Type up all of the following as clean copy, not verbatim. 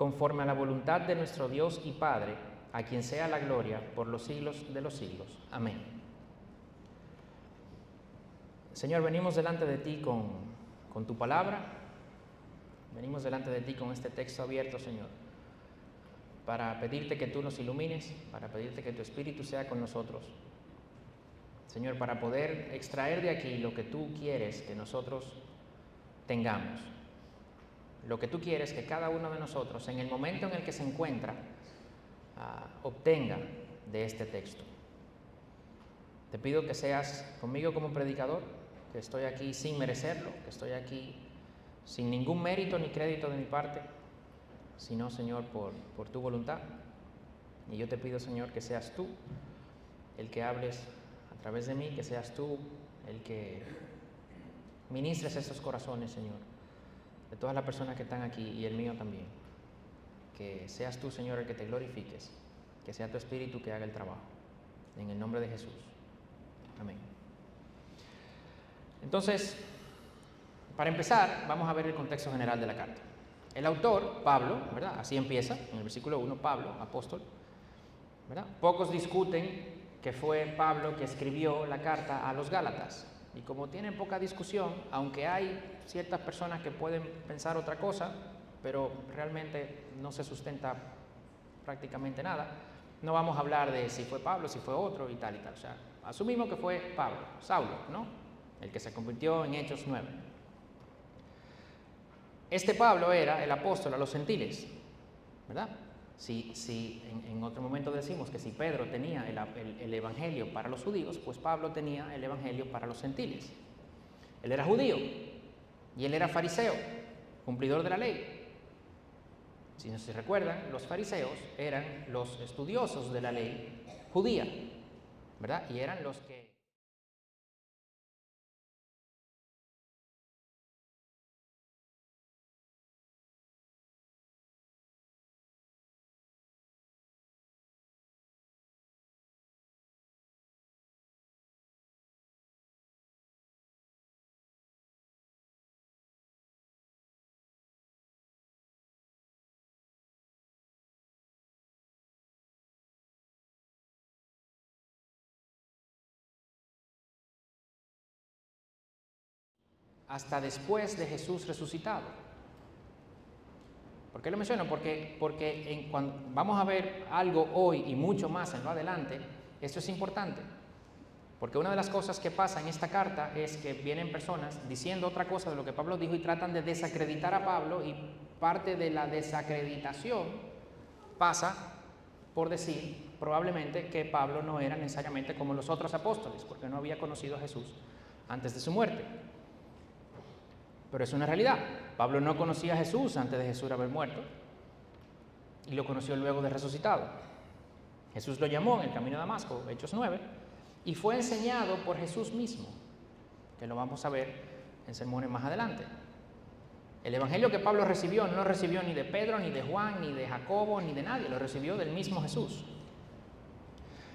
conforme a la voluntad de nuestro Dios y Padre, a quien sea la gloria por los siglos de los siglos. Amén. Señor, venimos delante de ti con tu palabra, venimos delante de ti con este texto abierto, Señor, para pedirte que tú nos ilumines, para pedirte que tu Espíritu sea con nosotros, Señor, para poder extraer de aquí lo que tú quieres que nosotros tengamos, lo que tú quieres que cada uno de nosotros, en el momento en el que se encuentra, obtenga de este texto. Te pido que seas conmigo como predicador, que estoy aquí sin merecerlo, que estoy aquí sin ningún mérito ni crédito de mi parte, sino, Señor, por tu voluntad. Y yo te pido, Señor, que seas tú el que hables a través de mí, que seas tú el que ministres estos corazones, Señor, de todas las personas que están aquí y el mío también. Que seas tú, Señor, el que te glorifiques, que sea tu Espíritu que haga el trabajo. En el nombre de Jesús. Amén. Entonces, para empezar, vamos a ver el contexto general de la carta. El autor, Pablo, ¿verdad? Así empieza, en el versículo 1, Pablo, apóstol, ¿verdad? Pocos discuten que fue Pablo que escribió la carta a los Gálatas. Y como tienen poca discusión, aunque hay ciertas personas que pueden pensar otra cosa, pero realmente no se sustenta prácticamente nada, no vamos a hablar de si fue Pablo, si fue otro y tal y tal. O sea, asumimos que fue Pablo, Saulo, ¿no? El que se convirtió en Hechos 9. Este Pablo era el apóstol a los gentiles, ¿verdad? Si en otro momento decimos que si Pedro tenía el evangelio para los judíos, pues Pablo tenía el evangelio para los gentiles. Él era judío y él era fariseo, cumplidor de la ley. Si no se recuerdan, los fariseos eran los estudiosos de la ley judía, ¿verdad? Y eran los que hasta después de Jesús resucitado. ¿Por qué lo menciono? Porque cuando vamos a ver algo hoy y mucho más en lo adelante, esto es importante. Porque una de las cosas que pasa en esta carta es que vienen personas diciendo otra cosa de lo que Pablo dijo y tratan de desacreditar a Pablo, y parte de la desacreditación pasa por decir probablemente que Pablo no era necesariamente como los otros apóstoles, porque no había conocido a Jesús antes de su muerte. Pero es una realidad. Pablo no conocía a Jesús antes de Jesús haber muerto y lo conoció luego de resucitado. Jesús lo llamó en el camino de Damasco, Hechos 9, y fue enseñado por Jesús mismo, que lo vamos a ver en sermones más adelante. El evangelio que Pablo recibió no lo recibió ni de Pedro, ni de Juan, ni de Jacobo, ni de nadie, lo recibió del mismo Jesús.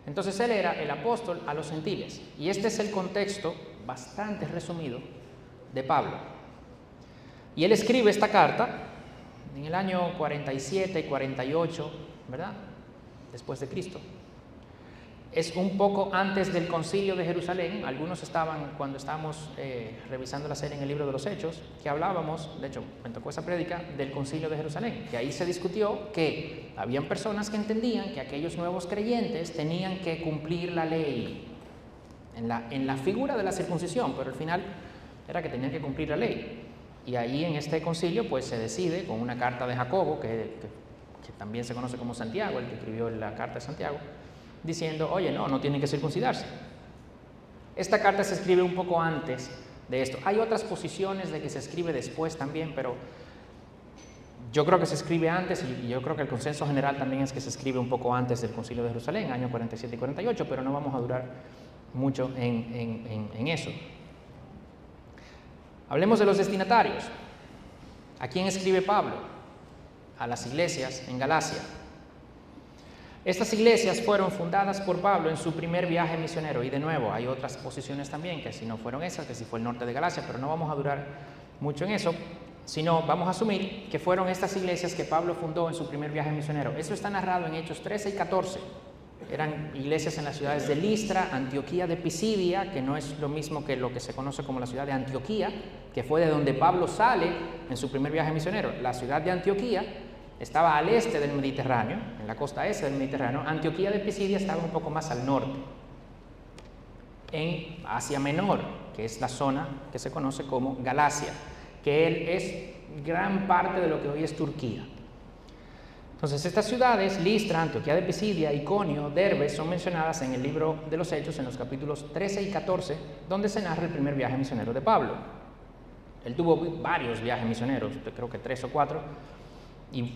Entonces él era el apóstol a los gentiles, y este es el contexto bastante resumido de Pablo. Y él escribe esta carta en el año 47 y 48, ¿verdad? Después de Cristo. Es un poco antes del Concilio de Jerusalén. Algunos estaban, cuando estábamos revisando la serie en el libro de los Hechos, que hablábamos, de hecho, me tocó esa prédica, del Concilio de Jerusalén, que ahí se discutió que habían personas que entendían que aquellos nuevos creyentes tenían que cumplir la ley en la figura de la circuncisión, pero al final era que tenían que cumplir la ley. Y ahí en este concilio pues se decide con una carta de Jacobo, que también se conoce como Santiago, el que escribió la carta de Santiago, diciendo, oye, no tienen que circuncidarse. Esta carta se escribe un poco antes de esto. Hay otras posiciones de que se escribe después también, pero yo creo que se escribe antes, y yo creo que el consenso general también es que se escribe un poco antes del Concilio de Jerusalén, años 47 y 48, pero no vamos a durar mucho en eso. Hablemos de los destinatarios. ¿A quién escribe Pablo? A las iglesias en Galacia. Estas iglesias fueron fundadas por Pablo en su primer viaje misionero, y de nuevo hay otras posiciones también, que si no fueron esas, que si fue el norte de Galacia, pero no vamos a durar mucho en eso. sino vamos a asumir que fueron estas iglesias que Pablo fundó en su primer viaje misionero. Eso está narrado en Hechos 13 y 14. Eran iglesias en las ciudades de Listra, Antioquía de Pisidia, que no es lo mismo que lo que se conoce como la ciudad de Antioquía, que fue de donde Pablo sale en su primer viaje misionero. La ciudad de Antioquía estaba al este del Mediterráneo, en la costa este del Mediterráneo. Antioquía de Pisidia estaba un poco más al norte, en Asia Menor, que es la zona que se conoce como Galacia, que es gran parte de lo que hoy es Turquía. Entonces, estas ciudades, Listra, Antioquía de Pisidia, Iconio, Derbe, son mencionadas en el libro de los Hechos, en los capítulos 13 y 14, donde se narra el primer viaje misionero de Pablo. Él tuvo varios viajes misioneros, creo que 3 o 4, y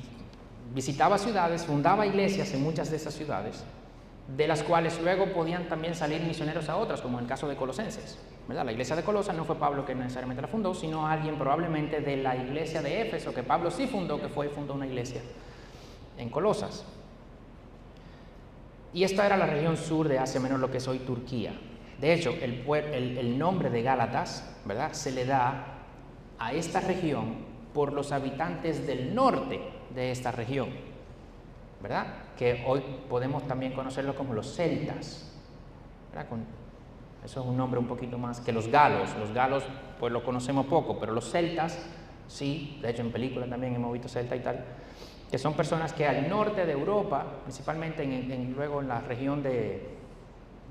visitaba ciudades, fundaba iglesias en muchas de esas ciudades, de las cuales luego podían también salir misioneros a otras, como en el caso de Colosenses, ¿verdad? La iglesia de Colosas no fue Pablo que necesariamente la fundó, sino alguien probablemente de la iglesia de Éfeso, que Pablo sí fundó, que fue y fundó una iglesia en Colosas. Y esta era la región sur de Asia Menor, lo que es hoy Turquía. De hecho, el nombre de Gálatas, ¿verdad?, se le da a esta región por los habitantes del norte de esta región, ¿verdad?, que hoy podemos también conocerlos como los celtas, ¿verdad? Eso es un nombre un poquito más que los galos. Los galos pues lo conocemos poco, pero los celtas sí. De hecho, en películas también hemos visto celtas y tal, que son personas que al norte de Europa, principalmente luego en la región de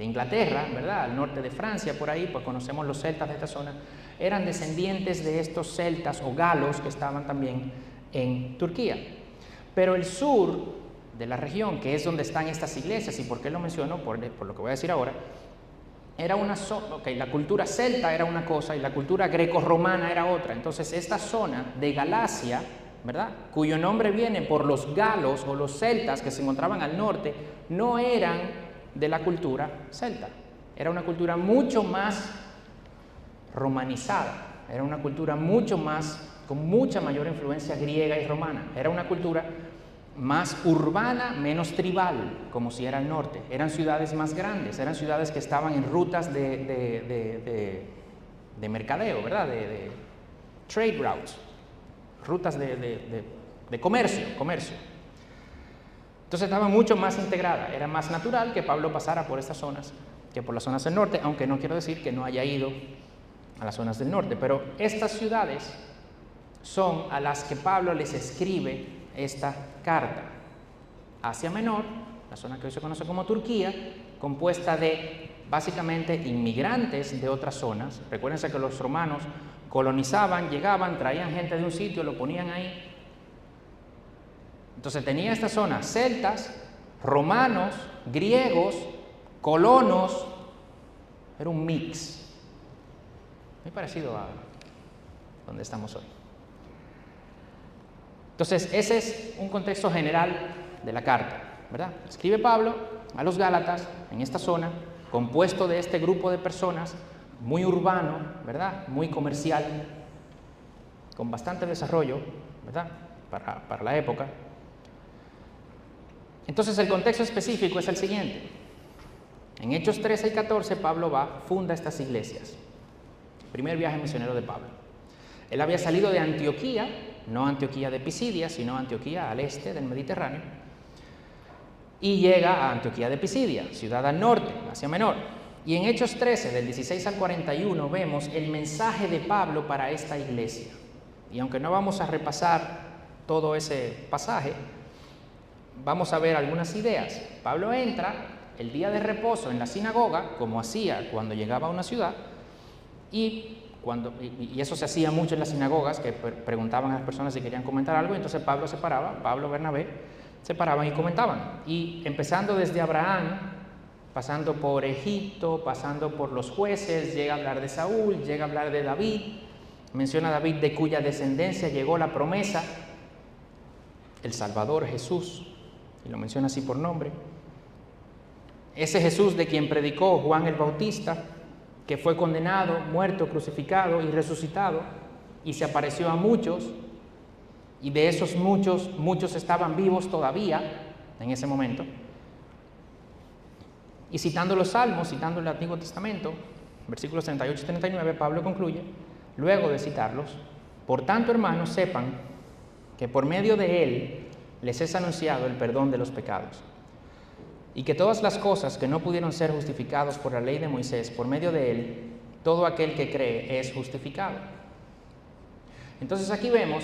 Inglaterra, ¿verdad?, al norte de Francia, por ahí, pues conocemos los celtas de esta zona, eran descendientes de estos celtas o galos que estaban también en Turquía. Pero el sur de la región, que es donde están estas iglesias, y por qué lo menciono, por lo que voy a decir ahora, era una zona, la cultura celta era una cosa y la cultura greco-romana era otra. Entonces, esta zona de Galacia, ¿verdad?, cuyo nombre viene por los galos o los celtas que se encontraban al norte, no eran de la cultura celta. Era una cultura mucho más romanizada, era una cultura mucho más, con mucha mayor influencia griega y romana. Era una cultura más urbana, menos tribal, como si era el norte. Eran ciudades más grandes, eran ciudades que estaban en rutas de mercadeo, ¿verdad?, de trade routes, rutas de comercio. Entonces estaba mucho más integrada. Era más natural que Pablo pasara por estas zonas que por las zonas del norte, aunque no quiero decir que no haya ido a las zonas del norte. Pero estas ciudades son a las que Pablo les escribe esta carta. Asia Menor, la zona que hoy se conoce como Turquía, compuesta de básicamente inmigrantes de otras zonas. Recuérdense que los romanos colonizaban, llegaban, traían gente de un sitio, lo ponían ahí. Entonces tenía esta zona celtas, romanos, griegos, colonos. Era un mix, muy parecido a donde estamos hoy. Entonces, ese es un contexto general de la carta, ¿verdad? Escribe Pablo a los Gálatas en esta zona, compuesto de este grupo de personas, muy urbano, ¿verdad?, muy comercial, con bastante desarrollo, ¿verdad?, para la época. Entonces, el contexto específico es el siguiente. En Hechos 13 y 14, Pablo funda estas iglesias. Primer viaje misionero de Pablo. Él había salido de Antioquía, no Antioquía de Pisidia, sino Antioquía al este del Mediterráneo, y llega a Antioquía de Pisidia, ciudad al norte, Asia Menor. Y en Hechos 13, del 16 al 41, vemos el mensaje de Pablo para esta iglesia. Y aunque no vamos a repasar todo ese pasaje, vamos a ver algunas ideas. Pablo entra el día de reposo en la sinagoga, como hacía cuando llegaba a una ciudad, y eso se hacía mucho en las sinagogas, que preguntaban a las personas si querían comentar algo, y entonces Pablo se paraba, Pablo, Bernabé, se paraban y comentaban. Y empezando desde Abraham, pasando por Egipto, pasando por los jueces, llega a hablar de Saúl, llega a hablar de David, menciona a David de cuya descendencia llegó la promesa, el Salvador Jesús, y lo menciona así por nombre. Ese Jesús de quien predicó Juan el Bautista, que fue condenado, muerto, crucificado y resucitado, y se apareció a muchos, y de esos muchos estaban vivos todavía en ese momento. Y citando los Salmos, citando el Antiguo Testamento, versículos 38 y 39, Pablo concluye, luego de citarlos, Por tanto, hermanos, sepan que por medio de Él les es anunciado el perdón de los pecados, y que todas las cosas que no pudieron ser justificados por la ley de Moisés, por medio de Él, todo aquel que cree es justificado. Entonces aquí vemos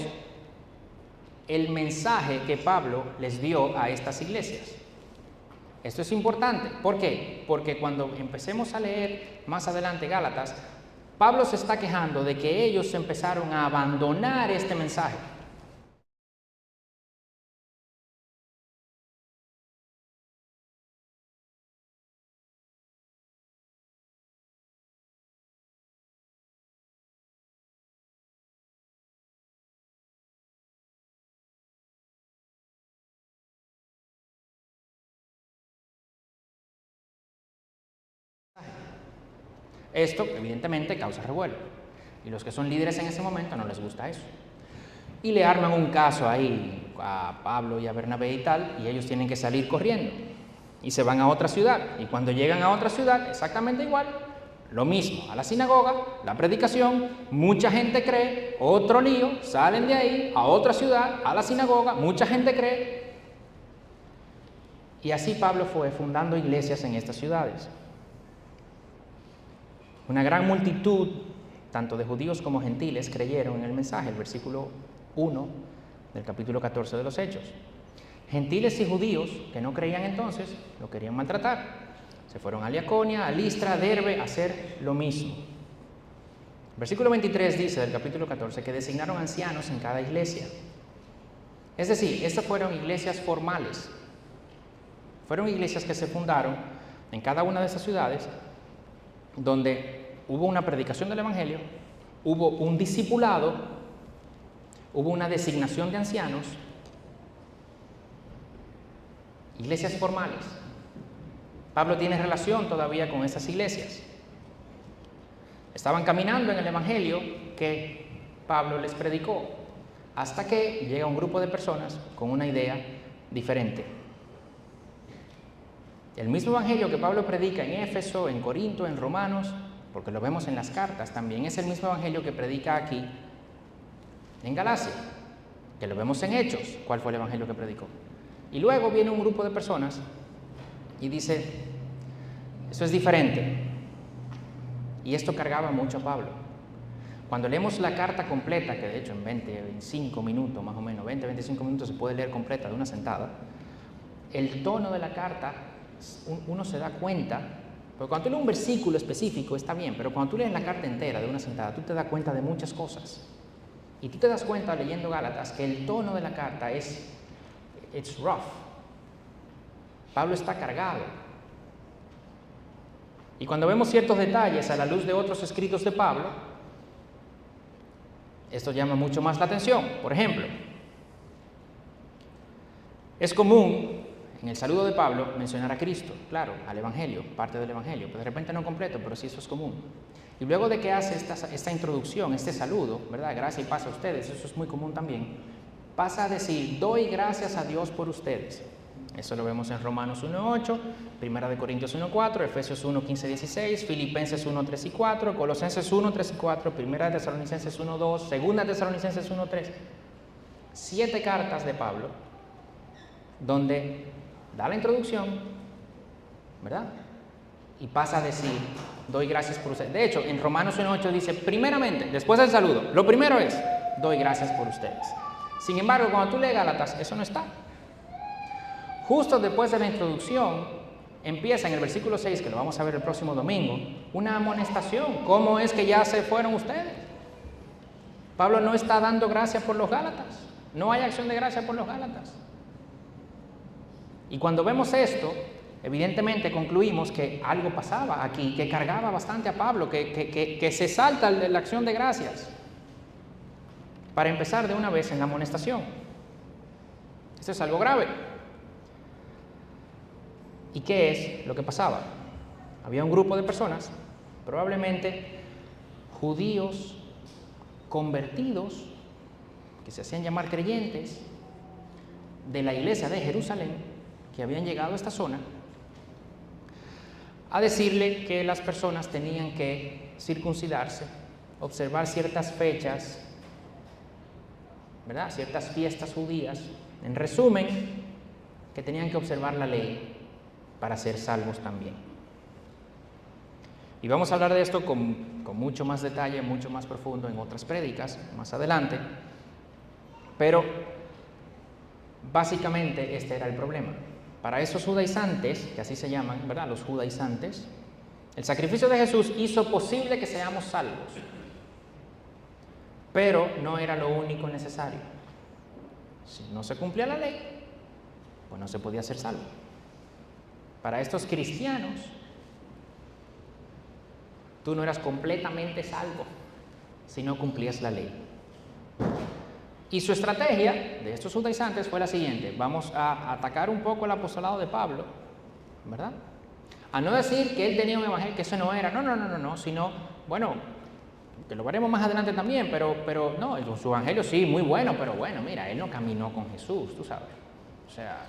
el mensaje que Pablo les dio a estas iglesias. Esto es importante. ¿Por qué? Porque cuando empecemos a leer más adelante Gálatas, Pablo se está quejando de que ellos empezaron a abandonar este mensaje. Esto, evidentemente, causa revuelo. Y los que son líderes en ese momento no les gusta eso. Y le arman un caso ahí a Pablo y a Bernabé y tal, y ellos tienen que salir corriendo. Y se van a otra ciudad. Y cuando llegan a otra ciudad, exactamente igual, lo mismo. A la sinagoga, la predicación, mucha gente cree, otro lío, salen de ahí a otra ciudad, a la sinagoga, mucha gente cree. Y así Pablo fue fundando iglesias en estas ciudades. Una gran multitud, tanto de judíos como gentiles, creyeron en el mensaje, el versículo 1 del capítulo 14 de los Hechos. Gentiles y judíos que no creían entonces, lo querían maltratar. Se fueron a Liaconia, a Listra, a Derbe, a hacer lo mismo. Versículo 23 dice del capítulo 14 que designaron ancianos en cada iglesia. Es decir, estas fueron iglesias formales. Fueron iglesias que se fundaron en cada una de esas ciudades, donde hubo una predicación del Evangelio, hubo un discipulado, hubo una designación de ancianos, iglesias formales. Pablo tiene relación todavía con esas iglesias. Estaban caminando en el Evangelio que Pablo les predicó, hasta que llega un grupo de personas con una idea diferente. El mismo Evangelio que Pablo predica en Éfeso, en Corinto, en Romanos, porque lo vemos en las cartas, también es el mismo Evangelio que predica aquí en Galacia, que lo vemos en Hechos, cuál fue el Evangelio que predicó. Y luego viene un grupo de personas y dice, eso es diferente. Y esto cargaba mucho a Pablo. Cuando leemos la carta completa, que de hecho en 25 minutos más o menos, 20-25 minutos se puede leer completa de una sentada, el tono de la carta, uno se da cuenta, porque cuando tú lees un versículo específico está bien, pero cuando tú lees la carta entera de una sentada, tú te das cuenta de muchas cosas. Y tú te das cuenta leyendo Gálatas que el tono de la carta it's rough. Pablo está cargado. Y cuando vemos ciertos detalles a la luz de otros escritos de Pablo, esto llama mucho más la atención. Por ejemplo, es común en el saludo de Pablo mencionar a Cristo, claro, al Evangelio, parte del Evangelio, pero de repente no completo, pero sí eso es común. Y luego de que hace esta introducción, este saludo, ¿verdad? Gracias y paz a ustedes, eso es muy común también, pasa a decir, doy gracias a Dios por ustedes. Eso lo vemos en Romanos 1:8, Primera de Corintios 1:4, Efesios 1:15-16, Filipenses 1:3 y 4, Colosenses 1:3 y 4, Primera de Tesalonicenses 1:2, Segunda de Tesalonicenses 1:3. 7 cartas de Pablo, donde da la introducción, ¿verdad? Y pasa a decir, doy gracias por ustedes. De hecho, en Romanos 1:8 dice, primeramente, después del saludo, lo primero es, doy gracias por ustedes. Sin embargo, cuando tú lees Gálatas, eso no está. Justo después de la introducción, empieza en el versículo 6, que lo vamos a ver el próximo domingo, una amonestación. ¿Cómo es que ya se fueron ustedes? Pablo no está dando gracias por los Gálatas. No hay acción de gracia por los Gálatas. Y cuando vemos esto, evidentemente concluimos que algo pasaba aquí, que cargaba bastante a Pablo, que se salta la acción de gracias. Para empezar de una vez en la amonestación. Esto es algo grave. ¿Y qué es lo que pasaba? Había un grupo de personas, probablemente judíos convertidos, que se hacían llamar creyentes, de la iglesia de Jerusalén, que habían llegado a esta zona, a decirle que las personas tenían que circuncidarse, observar ciertas fechas ¿verdad? Ciertas fiestas judías. En resumen, que tenían que observar la ley para ser salvos también. Y vamos a hablar de esto con mucho más detalle, mucho más profundo en otras prédicas más adelante. Pero básicamente este era el problema. Para esos judaizantes, que así se llaman, ¿verdad? Los judaizantes, el sacrificio de Jesús hizo posible que seamos salvos, pero no era lo único necesario. Si no se cumplía la ley, pues no se podía ser salvo. Para estos cristianos, tú no eras completamente salvo si no cumplías la ley. Y su estrategia de estos judaizantes fue la siguiente: vamos a atacar un poco el apostolado de Pablo, ¿verdad? A no decir que él tenía un evangelio, que eso no era, no, sino, bueno, que lo veremos más adelante también, pero no, su evangelio sí, muy bueno, pero bueno, mira, él no caminó con Jesús, tú sabes. O sea,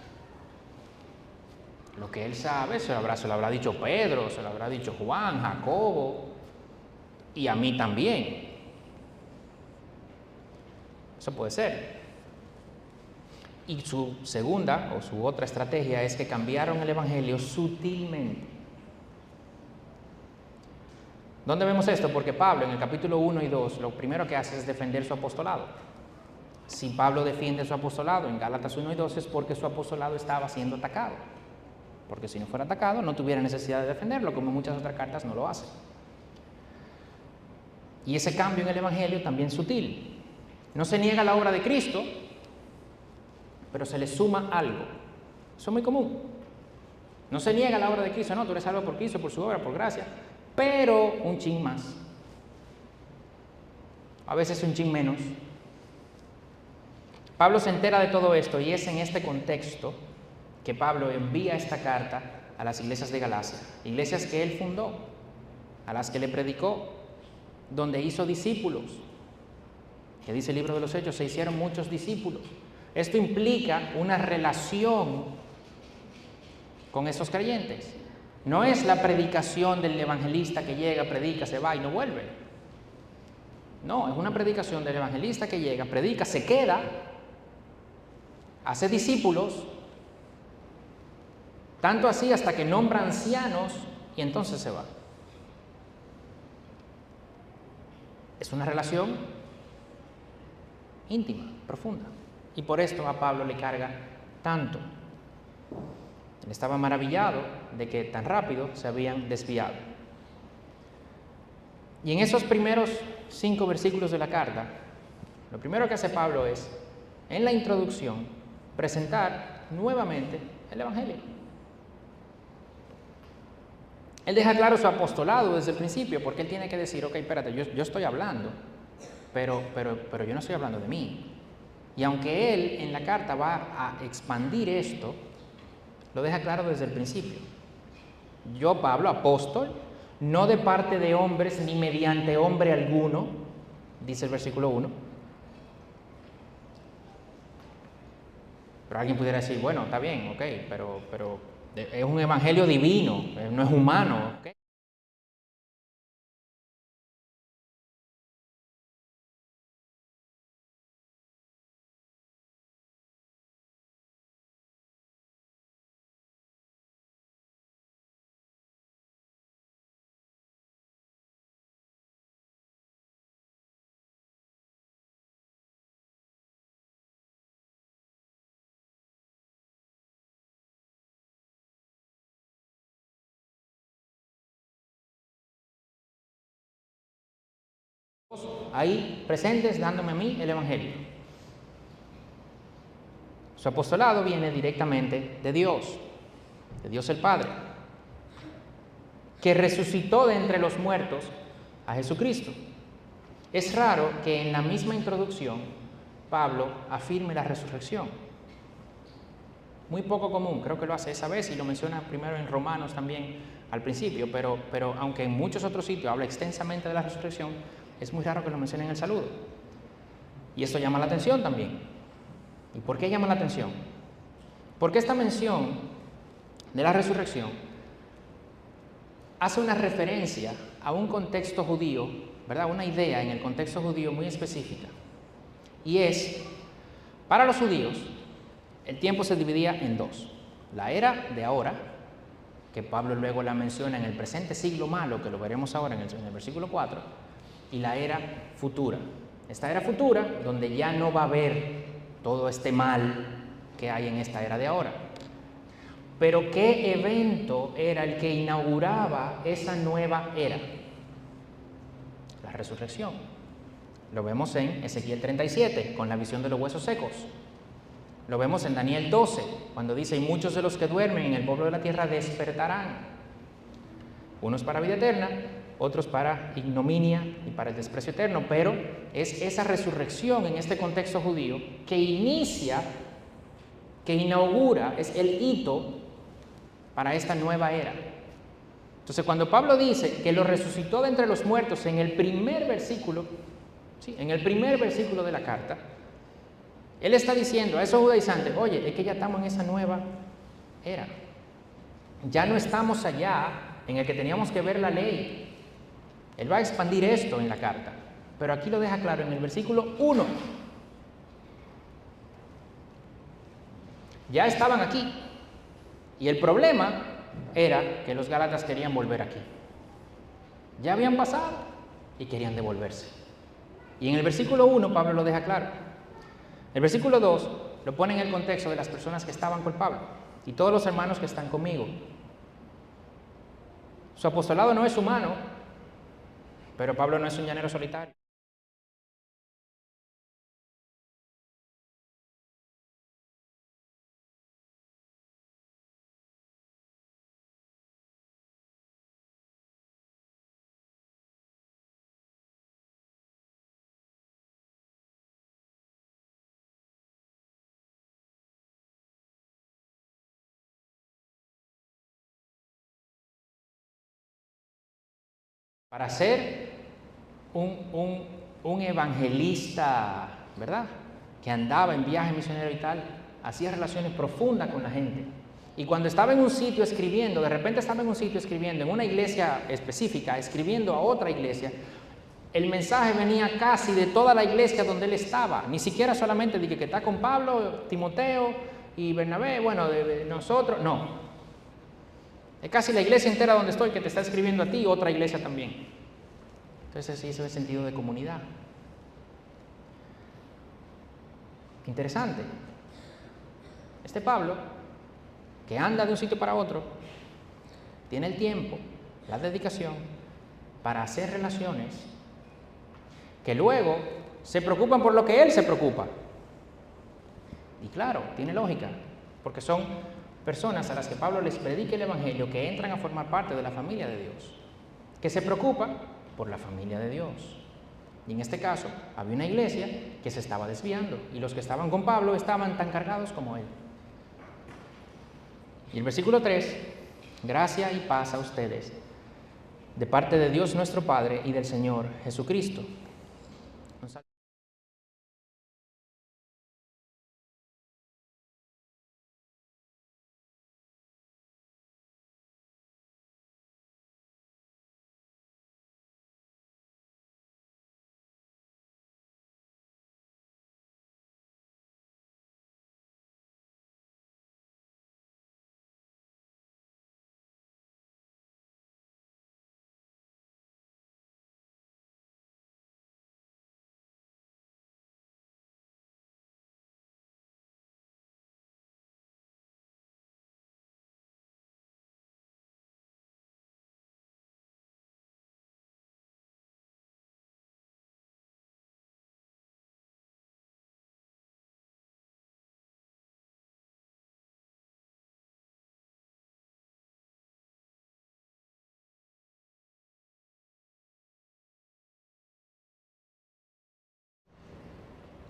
lo que él sabe se lo habrá dicho Pedro, se lo habrá dicho Juan, Jacobo, y a mí también. Eso puede ser. Y su segunda o su otra estrategia es que cambiaron el evangelio sutilmente. ¿Dónde vemos esto? Porque Pablo en el capítulo 1 y 2 lo primero que hace es defender su apostolado. Si Pablo defiende su apostolado en Gálatas 1 y 2 es porque su apostolado estaba siendo atacado. Porque si no fuera atacado no tuviera necesidad de defenderlo, como muchas otras cartas no lo hacen. Y ese cambio en el evangelio también es sutil. No se niega la obra de Cristo, pero se le suma algo. Eso es muy común. No se niega la obra de Cristo, no, tú eres salvo por Cristo, por su obra, por gracia, pero un chin más. A veces un chin menos. Pablo se entera de todo esto y es en este contexto que Pablo envía esta carta a las iglesias de Galacia, iglesias que él fundó, a las que le predicó, donde hizo discípulos. Que dice el libro de los Hechos, se hicieron muchos discípulos. Esto implica una relación con esos creyentes. No es la predicación del evangelista que llega, predica, se va y no vuelve. No, es una predicación del evangelista que llega, predica, se queda, hace discípulos, tanto así hasta que nombra ancianos y entonces se va. Es una relación íntima, profunda. Y por esto a Pablo le carga tanto. Él estaba maravillado de que tan rápido se habían desviado. Y en esos primeros 5 versículos de la carta, lo primero que hace Pablo es, en la introducción, presentar nuevamente el evangelio. Él deja claro su apostolado desde el principio, porque él tiene que decir, ok, espérate, yo estoy hablando, pero yo no estoy hablando de mí. Y aunque él en la carta va a expandir esto, lo deja claro desde el principio. Yo, Pablo, apóstol, no de parte de hombres ni mediante hombre alguno, dice el versículo 1. Pero alguien pudiera decir, bueno, está bien, ok, pero es un evangelio divino, no es humano, ¿ok? Ahí presentes dándome a mí el evangelio. Su apostolado viene directamente de Dios el Padre, que resucitó de entre los muertos a Jesucristo. Es raro que en la misma introducción Pablo afirme la resurrección. Muy poco común, creo que lo hace esa vez y lo menciona primero en Romanos también al principio, pero aunque en muchos otros sitios habla extensamente de la resurrección, es muy raro que lo mencione en el saludo. Y esto llama la atención también. ¿Y por qué llama la atención? Porque esta mención de la resurrección hace una referencia a un contexto judío, ¿verdad? Una idea en el contexto judío muy específica. Y es Para los judíos, el tiempo se dividía en dos. La era de ahora, que Pablo luego la menciona en el presente siglo malo, que lo veremos ahora en el versículo 4, y la era futura. Esta era futura, donde ya no va a haber todo este mal que hay en esta era de ahora. Pero ¿qué evento era el que inauguraba esa nueva era? La resurrección. Lo vemos en Ezequiel 37, con la visión de los huesos secos. Lo vemos en Daniel 12, cuando dice: y muchos de los que duermen en el polvo de la tierra despertarán. Unos para vida eterna, otros para ignominia y para el desprecio eterno. Pero es esa resurrección en este contexto judío que inicia, que inaugura, es el hito para esta nueva era. Entonces, cuando Pablo dice que lo resucitó de entre los muertos en el primer versículo, ¿sí?, en el primer versículo de la carta, él está diciendo a esos judaizantes: oye, es que ya estamos en esa nueva era. Ya no estamos allá en el que teníamos que ver la ley. Él va a expandir esto en la carta, pero aquí lo deja claro en el versículo 1. Ya estaban aquí. Y el problema era que los gálatas querían volver aquí. Ya habían pasado y querían devolverse. Y en el versículo 1 Pablo lo deja claro. El versículo 2 lo pone en el contexto de las personas que estaban con Pablo y todos los hermanos que están conmigo. Su apostolado no es humano, pero Pablo no es un llanero solitario. Para ser un evangelista, ¿verdad?, que andaba en viaje misionero y tal, hacía relaciones profundas con la gente. Y cuando estaba en un sitio escribiendo, de repente estaba en un sitio escribiendo, en una iglesia específica, escribiendo a otra iglesia, el mensaje venía casi de toda la iglesia donde él estaba. Ni siquiera solamente de que está con Pablo, Timoteo y Bernabé, bueno, de nosotros, no. Es casi la iglesia entera donde estoy que te está escribiendo a ti y otra iglesia también. Entonces sí, eso es el sentido de comunidad. Qué interesante. Este Pablo, que anda de un sitio para otro, tiene el tiempo, la dedicación para hacer relaciones que luego se preocupan por lo que él se preocupa. Y claro, tiene lógica, porque son personas a las que Pablo les predica el evangelio, que entran a formar parte de la familia de Dios, que se preocupa por la familia de Dios. Y en este caso, había una iglesia que se estaba desviando y los que estaban con Pablo estaban tan cargados como él. Y el versículo 3, gracia y paz a ustedes, de parte de Dios nuestro Padre y del Señor Jesucristo.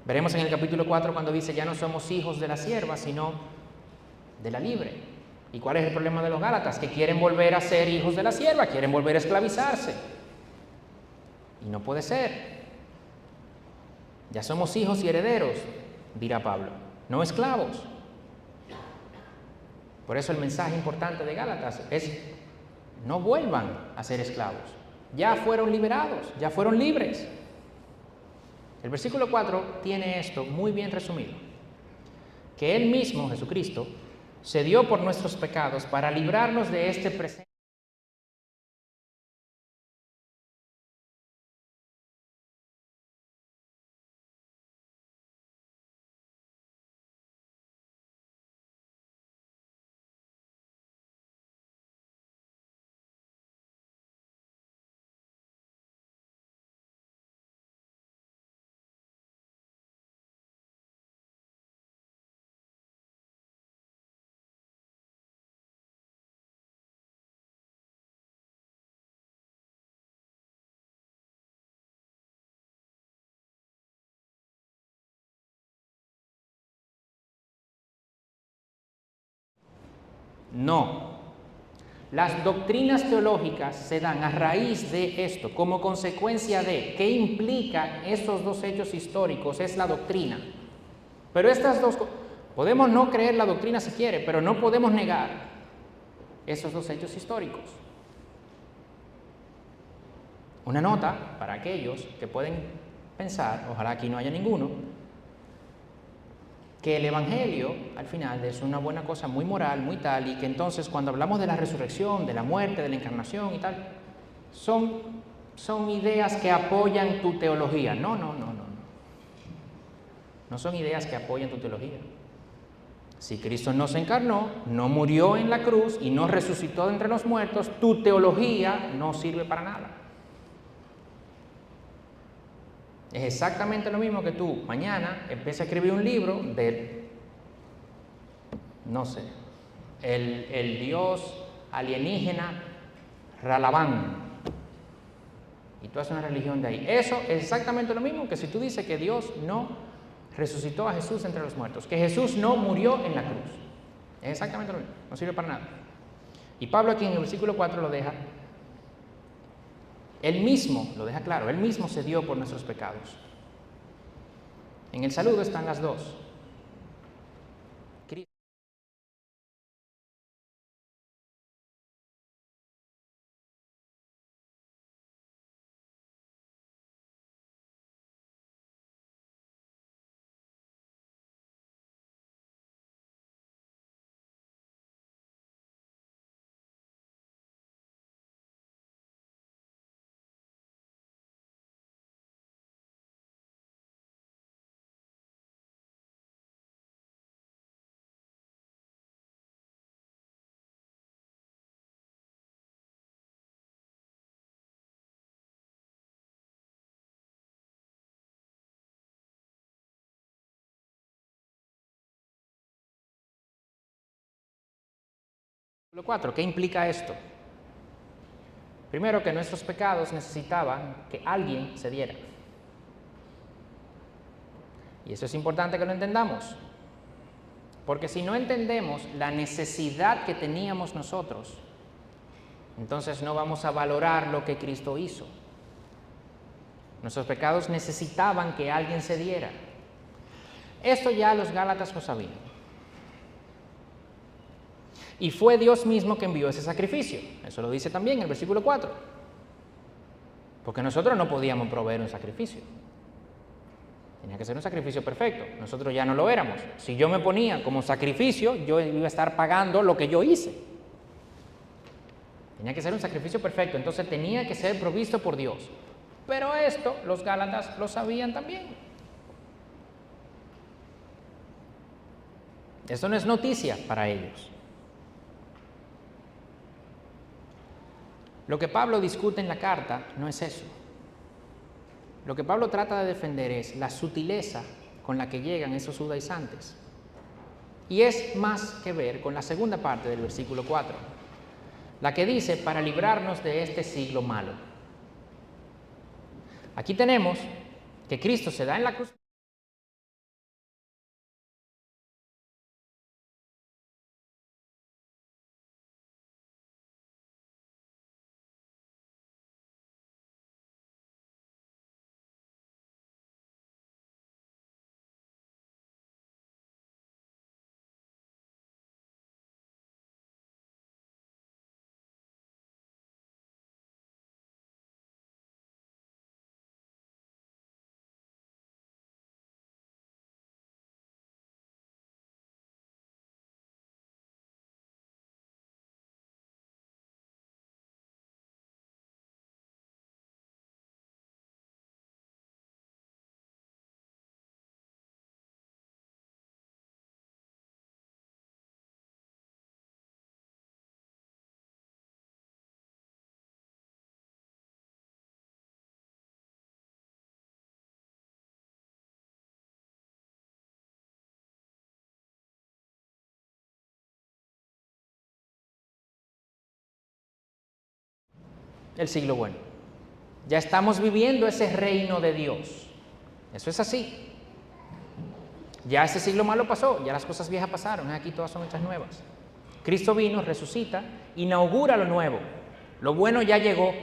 Veremos en el capítulo 4 cuando dice: ya no somos hijos de la sierva, sino de la libre. ¿Y cuál es el problema de los gálatas? Que quieren volver a ser hijos de la sierva, quieren volver a esclavizarse. Y no puede ser. Ya somos hijos y herederos, dirá Pablo, no esclavos. Por eso el mensaje importante de Gálatas es: no vuelvan a ser esclavos. Ya fueron liberados, ya fueron libres. El versículo 4 tiene esto muy bien resumido. que Él mismo, Jesucristo, se dio por nuestros pecados para librarnos de este presente. No. Las doctrinas teológicas se dan a raíz de esto, como consecuencia de qué implican esos dos hechos históricos, es la doctrina. Pero estas dos, podemos no creer la doctrina si quiere, pero no podemos negar esos dos hechos históricos. Una nota para aquellos que pueden pensar, ojalá aquí no haya ninguno, que el Evangelio al final es una buena cosa muy moral, muy tal, y que entonces cuando hablamos de la resurrección, de la muerte, de la encarnación y tal, son ideas que apoyan tu teología. No. No son ideas que apoyan tu teología. Si Cristo no se encarnó, no murió en la cruz y no resucitó de entre los muertos, tu teología no sirve para nada. Es exactamente lo mismo que tú mañana empieces a escribir un libro de, no sé, el dios alienígena Ralabán, y tú haces una religión de ahí. Eso es exactamente lo mismo que si tú dices que Dios no resucitó a Jesús entre los muertos, que Jesús no murió en la cruz. Es exactamente lo mismo, no sirve para nada. Y Pablo aquí en el versículo 4 lo deja, él mismo lo deja claro, él mismo se dio por nuestros pecados. En el saludo están las dos. Versículo 4, ¿qué implica esto? Primero, que nuestros pecados necesitaban que alguien se diera. Y eso es importante que lo entendamos. Porque si no entendemos la necesidad que teníamos nosotros, entonces no vamos a valorar lo que Cristo hizo. Nuestros pecados necesitaban que alguien se diera. Esto ya los Gálatas lo sabían. Y fue Dios mismo que envió ese sacrificio. Eso lo dice también en el versículo 4. Porque nosotros no podíamos proveer un sacrificio. Tenía que ser un sacrificio perfecto. Nosotros ya no lo éramos. Si yo me ponía como sacrificio, yo iba a estar pagando lo que yo hice. Tenía que ser un sacrificio perfecto. Entonces tenía que ser provisto por Dios. Pero esto los Gálatas lo sabían también. Esto no es noticia para ellos. Lo que Pablo discute en la carta no es eso. Lo que Pablo trata de defender es la sutileza con la que llegan esos judaizantes. Y es más que ver con la segunda parte del versículo 4, la que dice, para librarnos de este siglo malo. Aquí tenemos que Cristo se da en la cruz. el siglo bueno. Ya estamos viviendo ese reino de Dios. Eso es así. Ya ese siglo malo pasó, ya las cosas viejas pasaron, aquí todas son hechas nuevas. Cristo vino, resucita, inaugura lo nuevo. Lo bueno ya llegó,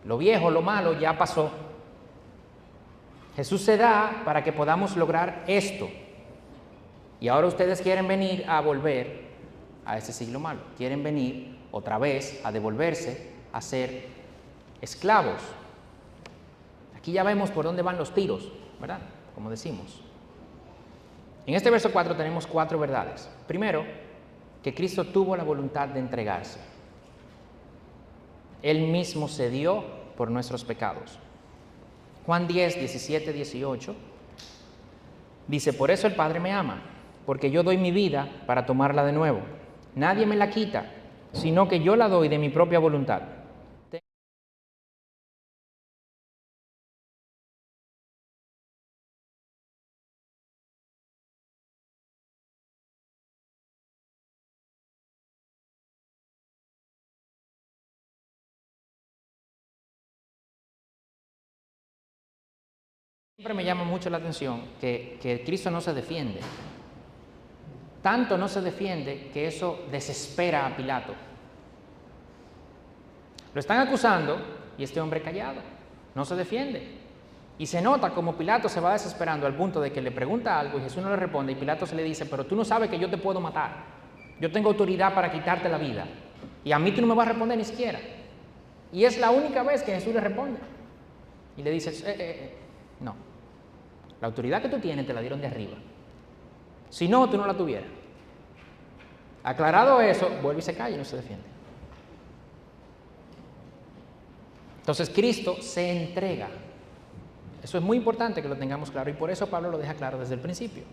lo viejo, lo malo ya pasó. Jesús se da para que podamos lograr esto. Y ahora ustedes quieren venir a volver a ese siglo malo. Quieren venir otra vez a devolverse, a ser esclavos. Aquí ya vemos por dónde van los tiros, ¿verdad? Como decimos. En este verso 4 tenemos 4 verdades. Primero, que Cristo tuvo la voluntad de entregarse. Él mismo se dio por nuestros pecados. Juan 10, 17, 18 dice: por eso el Padre me ama, porque yo doy mi vida para tomarla de nuevo. Nadie me la quita, sino que yo la doy de mi propia voluntad. Siempre me llama mucho la atención que Cristo no se defiende. Tanto no se defiende que eso desespera a Pilato. Lo están acusando y este hombre callado, no se defiende. Y se nota como Pilato se va desesperando al punto de que le pregunta algo y Jesús no le responde y Pilato se le dice: pero tú no sabes que yo te puedo matar. Yo tengo autoridad para quitarte la vida. Y a mí tú no me vas a responder ni siquiera. Y es la única vez que Jesús le responde. Y le dice: no. La autoridad que tú tienes te la dieron de arriba. Si no, tú no la tuvieras. Aclarado eso, vuelve y se calla y no se defiende. Entonces Cristo se entrega. Eso es muy importante que lo tengamos claro y por eso Pablo lo deja claro desde el principio.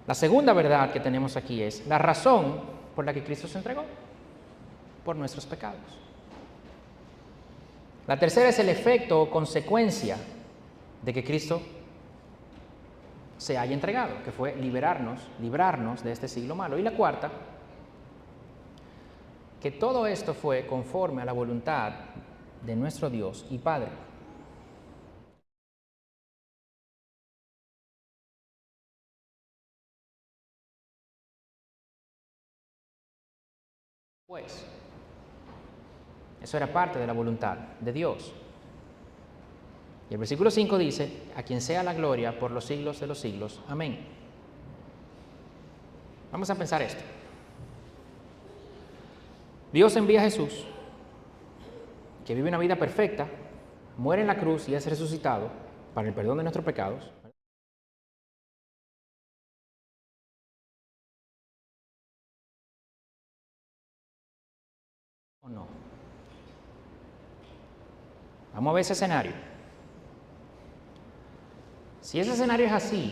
La segunda verdad que tenemos aquí es la razón por la que Cristo se entregó: por nuestros pecados. La tercera es el efecto o consecuencia de que Cristo se haya entregado, que fue librarnos de este siglo malo. Y la cuarta, que todo esto fue conforme a la voluntad de nuestro Dios y Padre. Pues, eso era parte de la voluntad de Dios. Y el versículo 5 dice: a quien sea la gloria por los siglos de los siglos. Amén. Vamos a pensar esto. Dios envía a Jesús, que vive una vida perfecta, muere en la cruz y es resucitado para el perdón de nuestros pecados. ¿O no? Vamos a ver ese escenario. Si ese escenario es así,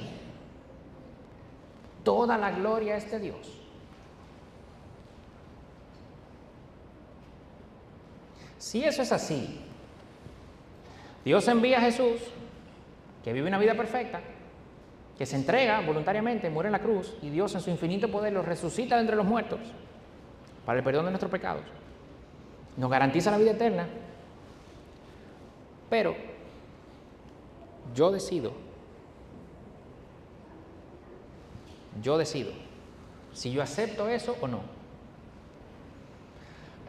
toda la gloria es de Dios. Si eso es así, Dios envía a Jesús, que vive una vida perfecta, que se entrega voluntariamente, muere en la cruz, y Dios en su infinito poder lo resucita de entre los muertos para el perdón de nuestros pecados. Nos garantiza la vida eterna. Pero yo decido si yo acepto eso o no.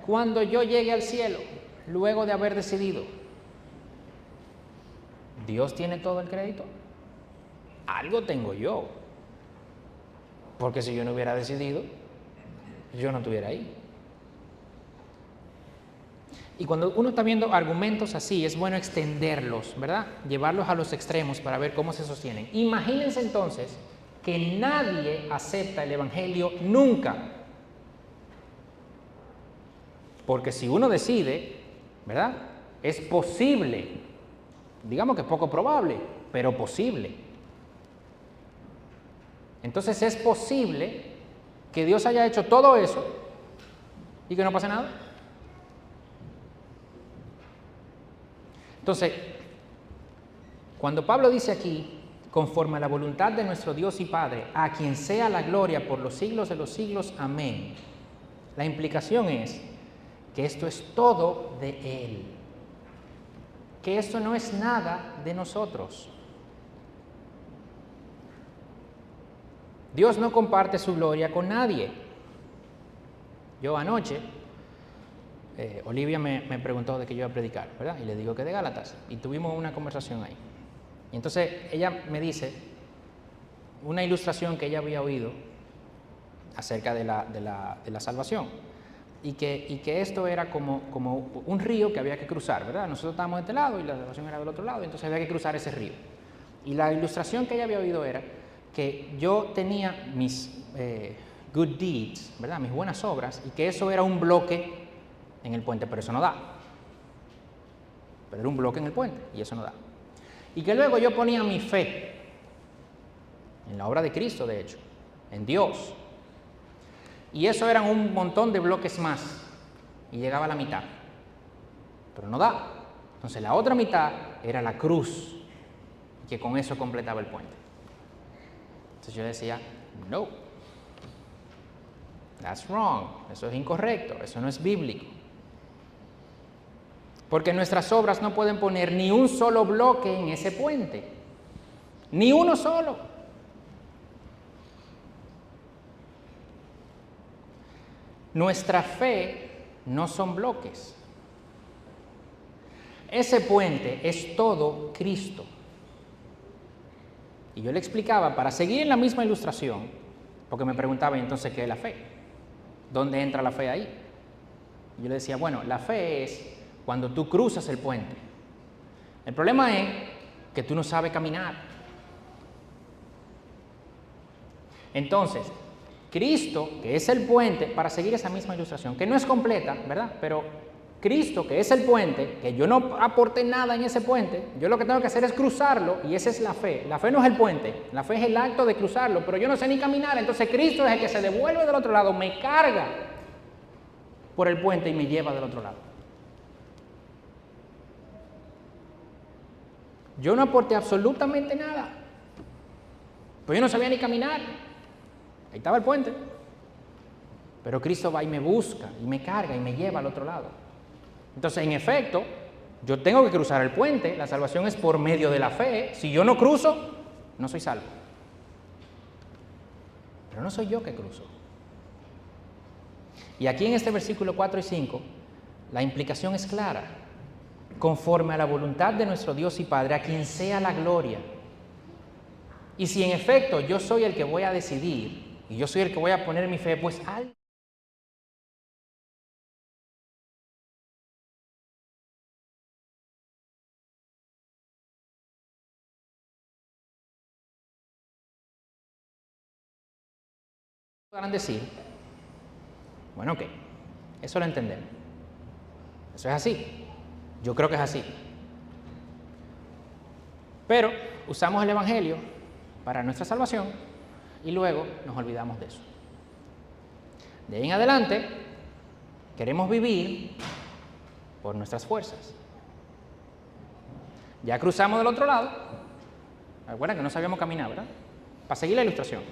Cuando yo llegue al cielo, luego de haber decidido, ¿Dios tiene todo el crédito? Algo tengo yo. Porque si yo no hubiera decidido, yo no estuviera ahí. Y cuando uno está viendo argumentos así, es bueno extenderlos, ¿verdad? Llevarlos a los extremos para ver cómo se sostienen. Imagínense entonces que nadie acepta el Evangelio nunca. Porque si uno decide, ¿verdad? Es posible, digamos que es poco probable, pero posible. Entonces es posible que Dios haya hecho todo eso y que no pase nada. Entonces, cuando Pablo dice aquí, conforme a la voluntad de nuestro Dios y Padre, a quien sea la gloria por los siglos de los siglos, amén. La implicación es que esto es todo de Él, que esto no es nada de nosotros. Dios no comparte su gloria con nadie. Yo anoche, Olivia me preguntó de qué yo iba a predicar, ¿verdad? Y le digo que de Gálatas, y tuvimos una conversación ahí. Y entonces ella me dice una ilustración que ella había oído acerca de la salvación, y que esto era como un río que había que cruzar, ¿verdad? Nosotros estábamos de este lado y la salvación era del otro lado, entonces había que cruzar ese río. Y la ilustración que ella había oído era que yo tenía mis good deeds, ¿verdad? Mis buenas obras, y que eso era un bloque en el puente, pero eso no da. Pero era un bloque en el puente y eso no da. Y que luego yo ponía mi fe en la obra de Cristo, de hecho, en Dios. Y eso eran un montón de bloques más y llegaba a la mitad. Pero no da. Entonces la otra mitad era la cruz, que con eso completaba el puente. Entonces yo decía, no, that's wrong, eso es incorrecto, eso no es bíblico. Porque nuestras obras no pueden poner ni un solo bloque en ese puente, ni uno solo. Nuestra fe no son bloques. Ese puente es todo Cristo. Y yo le explicaba, para seguir en la misma ilustración, porque me preguntaba entonces qué es la fe, ¿dónde entra la fe ahí? Y yo le decía, bueno, la fe es cuando tú cruzas el puente. El problema es que tú no sabes caminar. Entonces, Cristo, que es el puente, para seguir esa misma ilustración, que no es completa, ¿verdad? Pero Cristo, que es el puente, que yo no aporté nada en ese puente, yo lo que tengo que hacer es cruzarlo, y esa es la fe. La fe no es el puente, la fe es el acto de cruzarlo, pero yo no sé ni caminar, entonces Cristo es el que se devuelve del otro lado, me carga por el puente y me lleva del otro lado. Yo no aporté absolutamente nada, pues yo no sabía ni caminar, ahí estaba el puente, pero Cristo va y me busca, y me carga, y me lleva al otro lado. Entonces, en efecto, yo tengo que cruzar el puente, la salvación es por medio de la fe. Si yo no cruzo, no soy salvo. Pero no soy yo que cruzo. Y aquí en este versículo 4 y 5, la implicación es clara. Conforme a la voluntad de nuestro Dios y Padre, a quien sea la gloria. Y si en efecto yo soy el que voy a decidir, y yo soy el que voy a poner mi fe, pues alguien podrán decir, bueno, ok, eso lo entendemos. Eso es así. Yo creo que es así. Pero usamos el Evangelio para nuestra salvación y luego nos olvidamos de eso. De ahí en adelante, queremos vivir por nuestras fuerzas. Ya cruzamos del otro lado. Recuerden que no sabíamos caminar, ¿verdad? Para seguir la ilustración.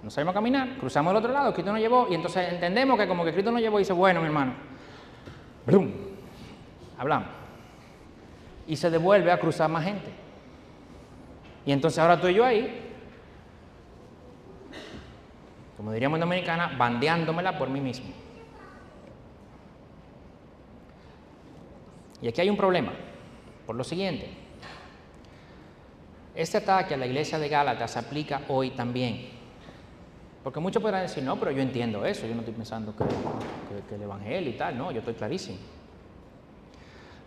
No sabemos caminar, cruzamos del otro lado, Cristo nos llevó, y entonces entendemos que como que Cristo nos llevó y dice, bueno, mi hermano, ¡brum! Hablamos. Y se devuelve a cruzar más gente. Y entonces ahora estoy yo ahí, como diríamos en Dominicana, bandeándomela por mí mismo. Y aquí hay un problema, por lo siguiente. Este ataque a la iglesia de Gálatas se aplica hoy también. Porque muchos podrán decir, no, pero yo entiendo eso, yo no estoy pensando que el Evangelio y tal, no, yo estoy clarísimo.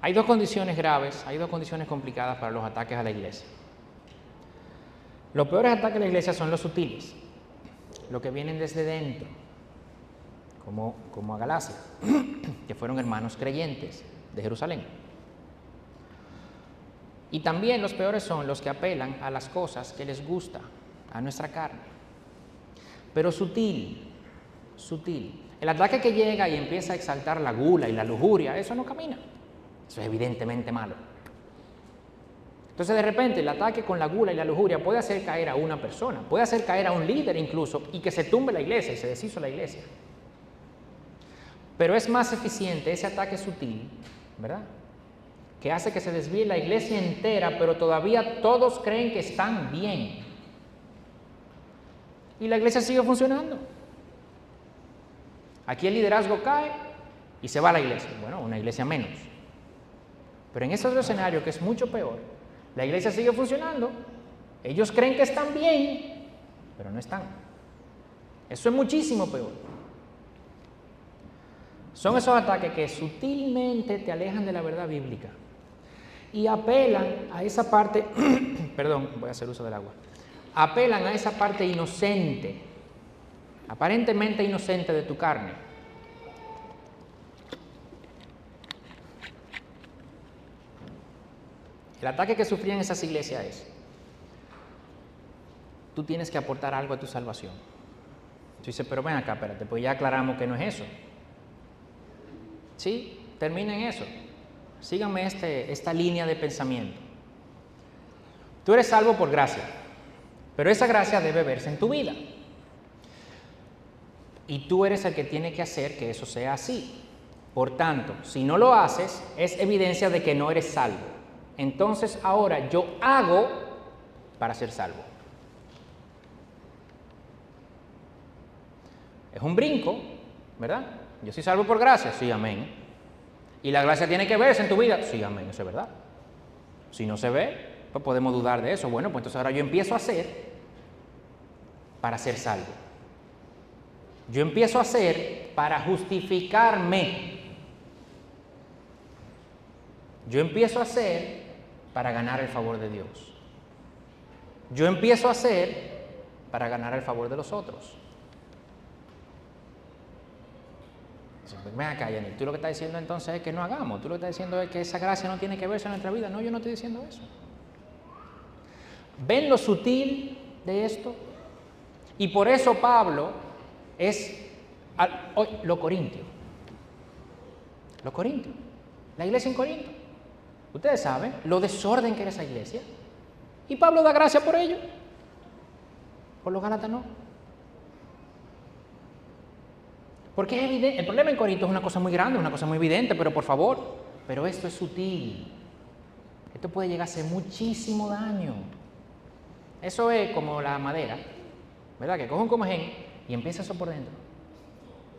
Hay dos condiciones graves, hay dos condiciones complicadas para los ataques a la iglesia. Los peores ataques a la iglesia son los sutiles, los que vienen desde dentro, como a Galacia, que fueron hermanos creyentes de Jerusalén. Y también los peores son los que apelan a las cosas que les gusta, a nuestra carne. Pero sutil. El ataque que llega y empieza a exaltar la gula y la lujuria, eso no camina. Eso es evidentemente malo. Entonces, de repente, el ataque con la gula y la lujuria puede hacer caer a una persona, puede hacer caer a un líder incluso, y que se tumbe la iglesia y se deshizo la iglesia. Pero es más eficiente ese ataque sutil, ¿verdad?, que hace que se desvíe la iglesia entera, pero todavía todos creen que están bien. Y la iglesia sigue funcionando. Aquí el liderazgo cae y se va a la iglesia. Bueno, una iglesia menos. Pero en ese otro escenario, que es mucho peor, la iglesia sigue funcionando, ellos creen que están bien, pero no están. Eso es muchísimo peor. Son esos ataques que sutilmente te alejan de la verdad bíblica y apelan a esa parte, perdón, voy a hacer uso del agua, apelan a esa parte inocente, aparentemente inocente de tu carne. El ataque que sufrían esas iglesias es: tú tienes que aportar algo a tu salvación. Tú dices, pero ven acá, espérate, pues ya aclaramos que no es eso. Sí, terminen eso. Síganme esta línea de pensamiento. Tú eres salvo por gracia, pero esa gracia debe verse en tu vida. Y tú eres el que tiene que hacer que eso sea así. Por tanto, si no lo haces, es evidencia de que no eres salvo. Entonces ahora yo hago para ser salvo. Es un brinco, ¿verdad? Yo soy salvo por gracia, sí, amén. ¿Y la gracia tiene que verse en tu vida? Sí, amén, eso es verdad. Si no se ve, pues podemos dudar de eso. Bueno, pues entonces ahora yo empiezo a hacer para ser salvo. Yo empiezo a hacer para justificarme. Yo empiezo a hacer para ganar el favor de Dios. Yo empiezo a hacer para ganar el favor de los otros. Ven acá, Yanni, tú lo que estás diciendo entonces es que no hagamos. Tú lo que estás diciendo es que esa gracia no tiene que verse en nuestra vida. No, yo no estoy diciendo eso. ¿Ven lo sutil de esto? Y por eso Pablo es lo corintio. Lo corintio. La iglesia en Corinto. Ustedes saben lo desorden que era esa iglesia. Y Pablo da gracia por ello. Por los gálatas no. Porque es evidente, el problema en Corinto es una cosa muy grande, una cosa muy evidente, pero por favor, pero esto es sutil. Esto puede llegar a hacer muchísimo daño. Eso es como la madera, ¿verdad? Que coge un comején y empieza eso por dentro.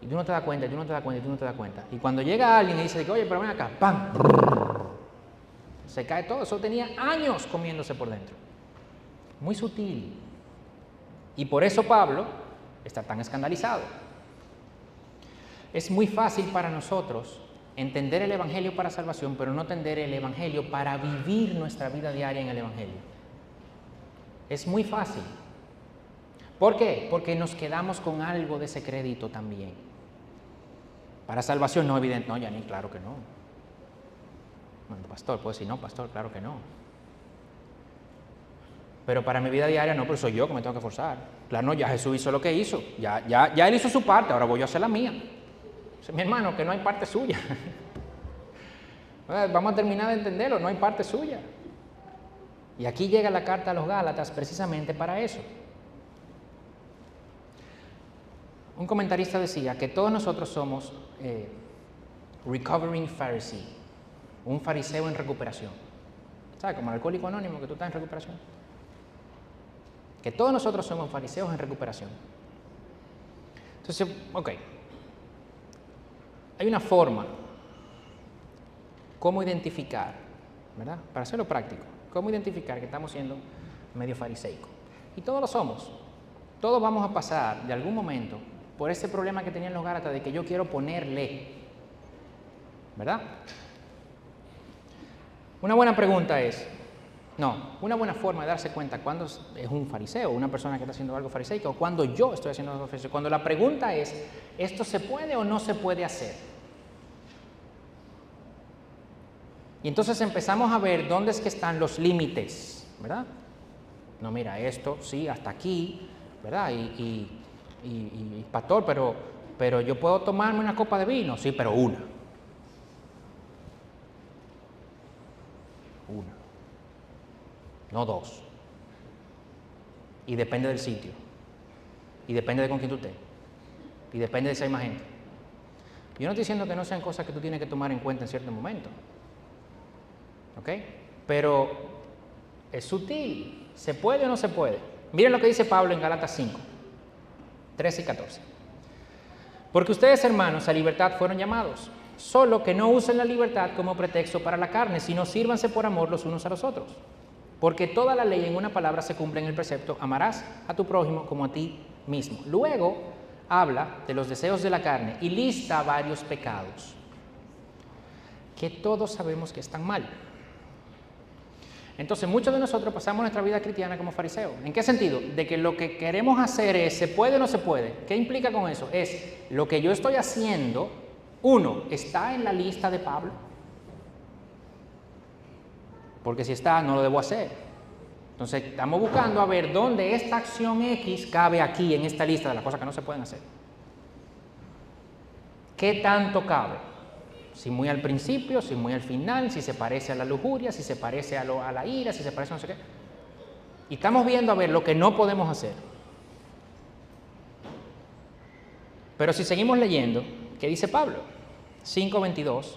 Y tú no te das cuenta, y tú no te das cuenta, y tú no te das cuenta. Y cuando llega alguien y dice, oye, pero ven acá, ¡pam! Se cae todo. Eso tenía años comiéndose por dentro. Muy sutil. Y por eso Pablo está tan escandalizado. Es muy fácil para nosotros entender el Evangelio para salvación, pero no entender el Evangelio para vivir nuestra vida diaria en el Evangelio. Es muy fácil. ¿Por qué? Porque nos quedamos con algo de ese crédito también. Para salvación no, evidente. No, Yanni, claro que no. Bueno, pastor, puede decir, no, pastor, claro que no. Pero para mi vida diaria no, pero soy yo que me tengo que forzar. Claro, no, ya Jesús hizo lo que hizo. Ya Él hizo su parte, ahora voy yo a hacer la mía. Mi hermano, que no hay parte suya. Vamos a terminar de entenderlo, no hay parte suya. Y aquí llega la carta a los Gálatas precisamente para eso. Un comentarista decía que todos nosotros somos recovering Pharisee, un fariseo en recuperación. ¿Sabes? Como el alcohólico anónimo, que tú estás en recuperación. Que todos nosotros somos fariseos en recuperación. Entonces, ok. Hay una forma, cómo identificar, ¿verdad? Para hacerlo práctico, cómo identificar que estamos siendo medio fariseicos. Y todos lo somos. Todos vamos a pasar de algún momento por ese problema que tenían los Gálatas de que yo quiero ponerle, ¿verdad? Una buena pregunta es, una buena forma de darse cuenta cuando es un fariseo, una persona que está haciendo algo fariseico, o cuando yo estoy haciendo algo fariseico. Cuando la pregunta es, ¿esto se puede o no se puede hacer? Y entonces empezamos a ver dónde es que están los límites, ¿verdad? No, mira, esto, sí, hasta aquí, ¿verdad? Y pastor, pero yo puedo tomarme una copa de vino, sí, pero una. No dos. Y depende del sitio. Y depende de con quién tú estés. Y depende de si hay más gente. Yo no estoy diciendo que no sean cosas que tú tienes que tomar en cuenta en cierto momento. ¿Ok? Pero es sutil. ¿Se puede o no se puede? Miren lo que dice Pablo en Gálatas 5, 13 y 14. Porque ustedes, hermanos, a libertad fueron llamados, solo que no usen la libertad como pretexto para la carne, sino sírvanse por amor los unos a los otros. Porque toda la ley en una palabra se cumple en el precepto: amarás a tu prójimo como a ti mismo. Luego habla de los deseos de la carne y lista varios pecados que todos sabemos que están mal. Entonces muchos de nosotros pasamos nuestra vida cristiana como fariseos. ¿En qué sentido? De que lo que queremos hacer es, ¿se puede o no se puede? ¿Qué implica con eso? Es, lo que yo estoy haciendo, uno, ¿está en la lista de Pablo? Porque si está, no lo debo hacer. Entonces estamos buscando a ver dónde esta acción X cabe aquí en esta lista de las cosas que no se pueden hacer. ¿Qué tanto cabe? Si muy al principio, si muy al final, si se parece a la lujuria, si se parece a la ira, si se parece a no sé qué. Y estamos viendo a ver lo que no podemos hacer. Pero si seguimos leyendo, ¿qué dice Pablo? 5, 22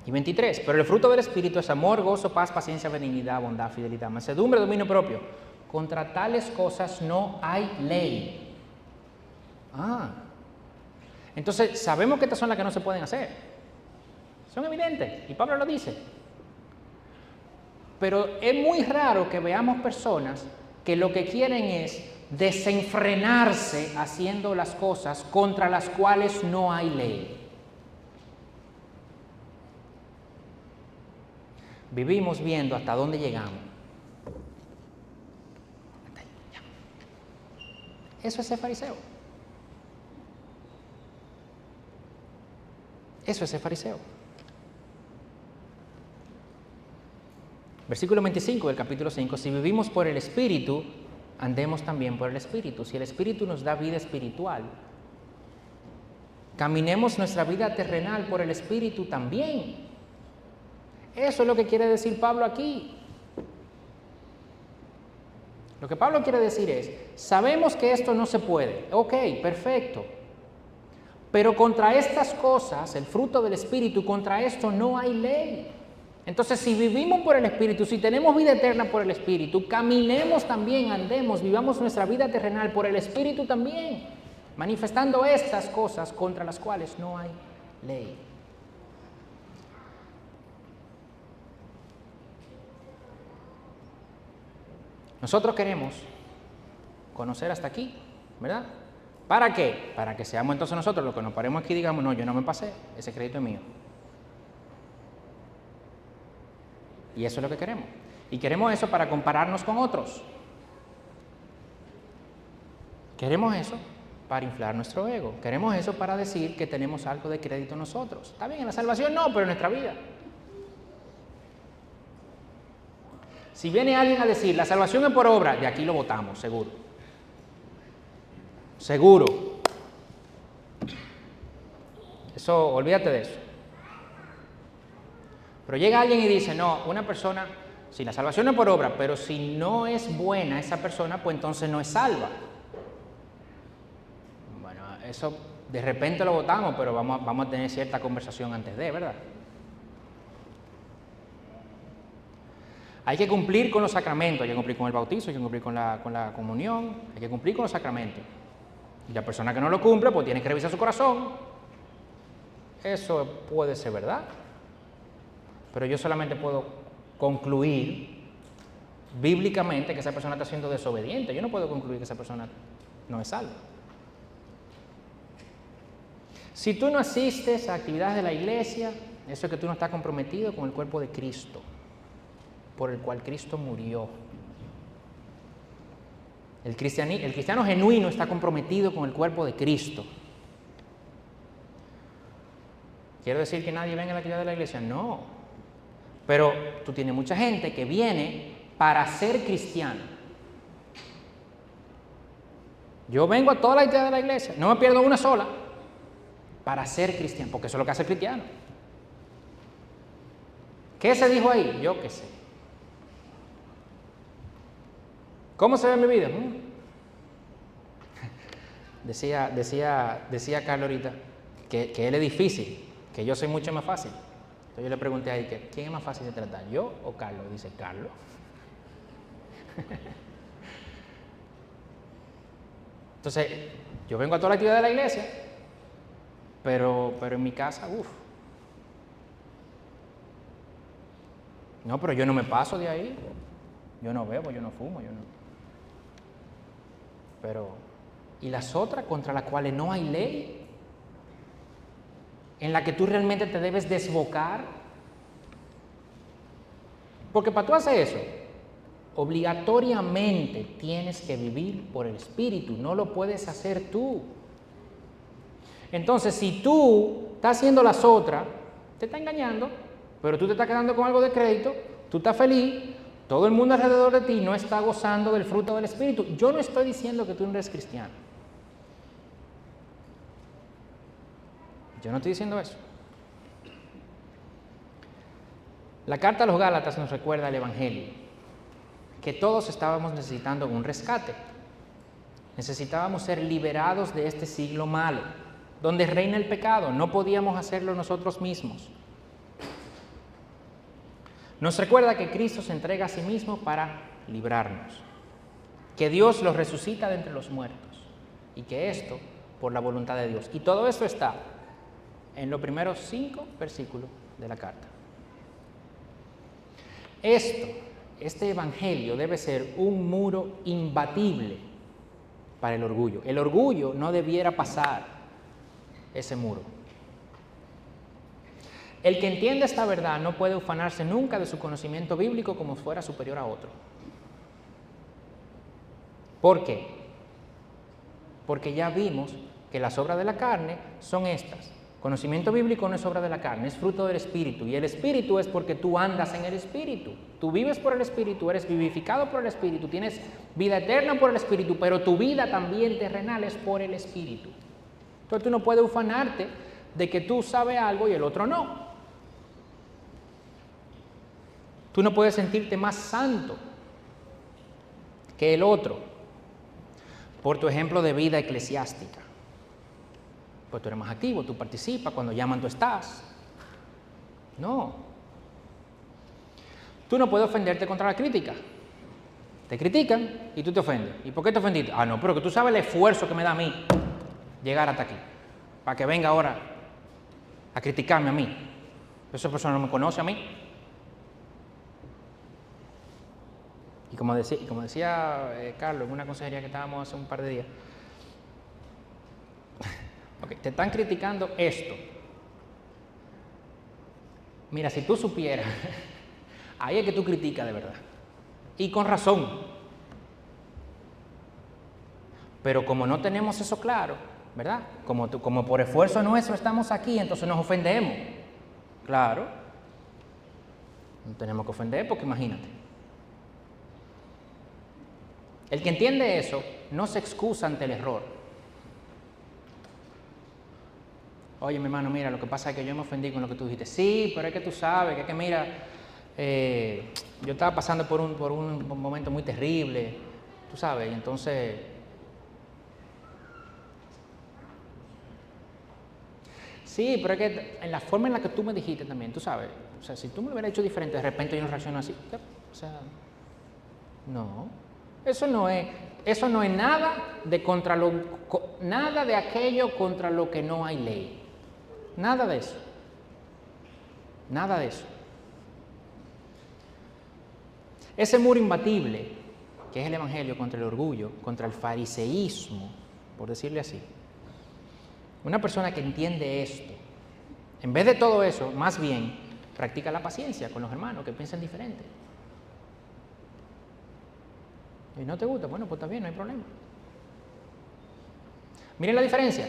y 23. Pero el fruto del Espíritu es amor, gozo, paz, paciencia, benignidad, bondad, fidelidad, mansedumbre, dominio propio. Contra tales cosas no hay ley. Entonces sabemos que estas son las que no se pueden hacer. Son evidentes, y Pablo lo dice. Pero es muy raro que veamos personas que lo que quieren es desenfrenarse haciendo las cosas contra las cuales no hay ley. Vivimos viendo hasta dónde llegamos. Eso es ser fariseo. Eso es ser fariseo. Versículo 25 del capítulo 5, si vivimos por el Espíritu, andemos también por el Espíritu. Si el Espíritu nos da vida espiritual, caminemos nuestra vida terrenal por el Espíritu también. Eso es lo que quiere decir Pablo aquí. Lo que Pablo quiere decir es, sabemos que esto no se puede. Ok, perfecto. Pero contra estas cosas, el fruto del Espíritu, contra esto no hay ley. Entonces, si vivimos por el Espíritu, si tenemos vida eterna por el Espíritu, caminemos también, andemos, vivamos nuestra vida terrenal por el Espíritu también, manifestando estas cosas contra las cuales no hay ley. Nosotros queremos conocer hasta aquí, ¿verdad? ¿Para qué? Para que seamos entonces nosotros los que nos paremos aquí y digamos, no, yo no me pasé, ese crédito es mío. Y eso es lo que queremos. Y queremos eso para compararnos con otros. Queremos eso para inflar nuestro ego. Queremos eso para decir que tenemos algo de crédito nosotros. Está bien, en la salvación no, pero en nuestra vida. Si viene alguien a decir, la salvación es por obra, de aquí lo votamos, seguro. Seguro. Eso, olvídate de eso. Pero llega alguien y dice, no, una persona, si la salvación es por obra, pero si no es buena esa persona, pues entonces no es salva. Bueno, eso de repente lo votamos, pero vamos a tener cierta conversación antes de, ¿verdad? Hay que cumplir con los sacramentos, hay que cumplir con el bautizo, hay que cumplir con la comunión, hay que cumplir con los sacramentos. Y la persona que no lo cumple, pues tiene que revisar su corazón. Eso puede ser verdad. Pero yo solamente puedo concluir bíblicamente que esa persona está siendo desobediente. Yo no puedo concluir que esa persona no es salva. Si tú no asistes a actividades de la iglesia, eso es que tú no estás comprometido con el cuerpo de Cristo, por el cual Cristo murió. El cristiano genuino está comprometido con el cuerpo de Cristo. ¿Quiero decir que nadie venga a la actividad de la iglesia? No. Pero tú tienes mucha gente que viene para ser cristiano. Yo vengo a toda la actividad de la iglesia, no me pierdo una sola, para ser cristiano, porque eso es lo que hace el cristiano. ¿Qué se dijo ahí? Yo qué sé. ¿Cómo se ve mi vida? Decía Carlos ahorita, que él es difícil, que yo soy mucho más fácil. Entonces yo le pregunté ahí, ¿quién es más fácil de tratar, yo o Carlos? Dice, Carlos. Entonces, yo vengo a toda la actividad de la iglesia, pero en mi casa, No, pero yo no me paso de ahí. Yo no bebo, yo no fumo, yo no. Pero, ¿y las otras contra las cuales no hay ley? En la que tú realmente te debes desbocar. Porque para tú hacer eso, obligatoriamente tienes que vivir por el Espíritu, no lo puedes hacer tú. Entonces, si tú estás haciendo las otras, te está engañando, pero tú te estás quedando con algo de crédito, tú estás feliz, todo el mundo alrededor de ti no está gozando del fruto del Espíritu. Yo no estoy diciendo que tú no eres cristiano. Yo no estoy diciendo eso. La carta a los Gálatas nos recuerda el Evangelio, que todos estábamos necesitando un rescate. Necesitábamos ser liberados de este siglo malo, donde reina el pecado. No podíamos hacerlo nosotros mismos. Nos recuerda que Cristo se entrega a sí mismo para librarnos, que Dios los resucita de entre los muertos y que esto por la voluntad de Dios. Y todo esto está en los primeros 5 versículos de la carta. Este evangelio debe ser un muro imbatible para el orgullo. El orgullo no debiera pasar ese muro. El que entiende esta verdad no puede ufanarse nunca de su conocimiento bíblico como fuera superior a otro. ¿Por qué? Porque ya vimos que las obras de la carne son estas. Conocimiento bíblico no es obra de la carne, es fruto del Espíritu. Y el Espíritu es porque tú andas en el Espíritu. Tú vives por el Espíritu, eres vivificado por el Espíritu, tienes vida eterna por el Espíritu, pero tu vida también terrenal es por el Espíritu. Entonces tú no puedes ufanarte de que tú sabes algo y el otro no. Tú no puedes sentirte más santo que el otro por tu ejemplo de vida eclesiástica. Pues tú eres más activo, tú participas, cuando llaman tú estás. No. Tú no puedes ofenderte contra la crítica. Te critican y tú te ofendes. ¿Y por qué te ofendiste? Ah, no, pero que tú sabes el esfuerzo que me da a mí llegar hasta aquí, para que venga ahora a criticarme a mí. Esa persona no me conoce a mí. Y como decía Carlos en una consejería que estábamos hace un par de días, te están criticando esto. Mira, si tú supieras, ahí es que tú criticas de verdad. Y con razón. Pero como no tenemos eso claro, ¿verdad? Como por esfuerzo nuestro estamos aquí, entonces nos ofendemos. Claro. No tenemos que ofender porque imagínate. El que entiende eso no se excusa ante el error. Oye, mi hermano, mira, lo que pasa es que yo me ofendí con lo que tú dijiste. Sí, pero es que tú sabes, que mira, yo estaba pasando por un momento muy terrible, tú sabes, y entonces... Sí, pero es que en la forma en la que tú me dijiste también, tú sabes, o sea, si tú me lo hubieras hecho diferente, de repente yo no reacciono así. O sea, no, eso no es nada nada de aquello contra lo que no hay ley. Nada de eso. Nada de eso. Ese muro imbatible, que es el Evangelio contra el orgullo, contra el fariseísmo, por decirle así. Una persona que entiende esto, en vez de todo eso, más bien, practica la paciencia con los hermanos que piensan diferente. ¿Y no te gusta? Bueno, pues está bien, no hay problema. Miren la diferencia.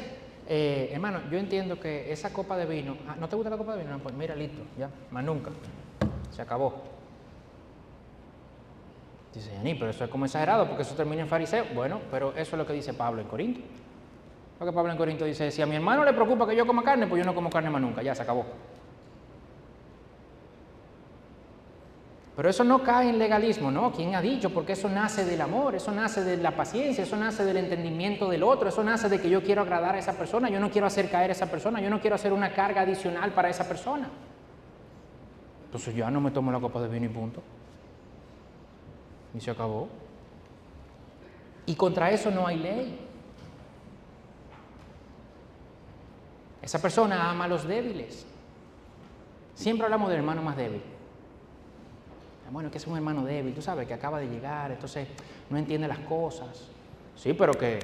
Hermano, yo entiendo que esa copa de vino... ¿No te gusta la copa de vino? No, pues mira, listo, ya, más nunca. Se acabó. Dice, Yaní, pero eso es como exagerado porque eso termina en fariseo. Bueno, pero eso es lo que dice Pablo en Corinto. Lo que Pablo en Corinto dice, si a mi hermano le preocupa que yo coma carne, pues yo no como carne más nunca, ya se acabó. Pero eso no cae en legalismo, ¿no? ¿Quién ha dicho? Porque eso nace del amor, eso nace de la paciencia, eso nace del entendimiento del otro, eso nace de que yo quiero agradar a esa persona, yo no quiero hacer caer a esa persona, yo no quiero hacer una carga adicional para esa persona. Entonces yo ya no me tomo la copa de vino y punto. Y se acabó. Y contra eso no hay ley. Esa persona ama a los débiles. Siempre hablamos del hermano más débil. Bueno, que es un hermano débil, tú sabes, que acaba de llegar, entonces no entiende las cosas. Sí, pero que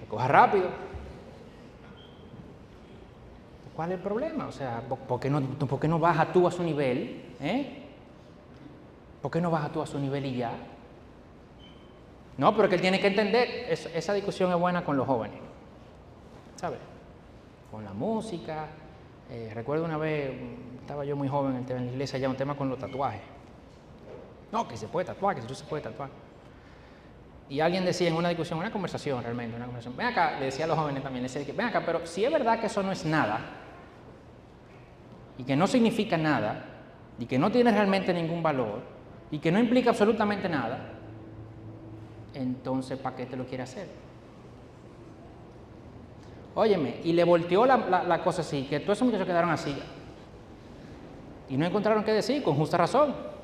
coja rápido. ¿Cuál es el problema? O sea, ¿por qué no bajas tú a su nivel? ¿Por qué no bajas tú a su nivel y ya? No, pero que él tiene que entender. Esa discusión es buena con los jóvenes, ¿sabes? Con la música. Recuerdo una vez, estaba yo muy joven en la iglesia, ya un tema con los tatuajes. No, que se puede tatuar, que si tú se puede tatuar. Y alguien decía en una discusión, una conversación realmente, una conversación, ven acá, le decía a los jóvenes también, le decía, ven acá, pero si es verdad que eso no es nada, y que no significa nada, y que no tiene realmente ningún valor, y que no implica absolutamente nada, entonces ¿para qué te lo quiere hacer? Óyeme, y le volteó la cosa así, que todos esos muchachos quedaron así, y no encontraron qué decir, con justa razón.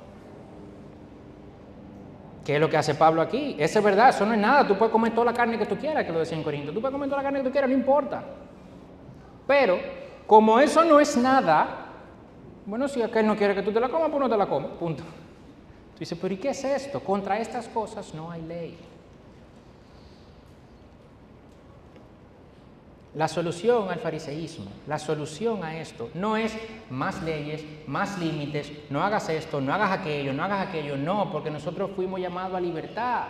¿Qué es lo que hace Pablo aquí? Eso es verdad, eso no es nada. Tú puedes comer toda la carne que tú quieras, que lo decía en Corinto. Tú puedes comer toda la carne que tú quieras, no importa. Pero, como eso no es nada, bueno, si aquel no quiere que tú te la comas, pues no te la comas, punto. Tú dices, pero ¿y qué es esto? Contra estas cosas no hay ley. La solución al fariseísmo, la solución a esto, no es más leyes, más límites, no hagas esto, no hagas aquello, no, porque nosotros fuimos llamados a libertad.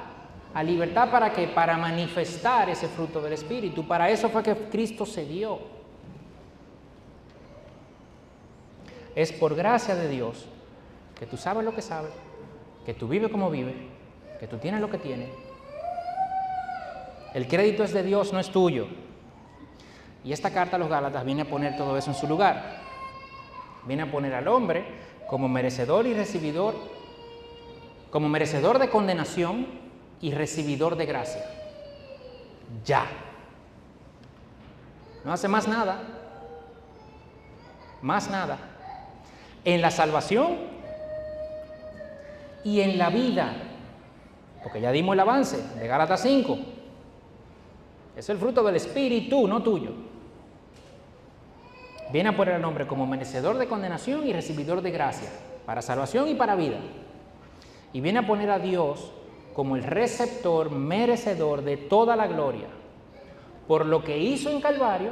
¿A libertad para qué? Para manifestar ese fruto del Espíritu. Para eso fue que Cristo se dio. Es por gracia de Dios que tú sabes lo que sabes, que tú vives como vives, que tú tienes lo que tienes. El crédito es de Dios, no es tuyo. Y esta carta a los Gálatas viene a poner todo eso en su lugar. Viene a poner al hombre como merecedor y recibidor, como merecedor de condenación y recibidor de gracia. Ya. No hace más nada. Más nada. En la salvación y en la vida. Porque ya dimos el avance de Gálatas 5. Es el fruto del Espíritu, no tuyo. Viene a poner al hombre como merecedor de condenación y recibidor de gracia, para salvación y para vida. Y viene a poner a Dios como el receptor merecedor de toda la gloria, por lo que hizo en Calvario,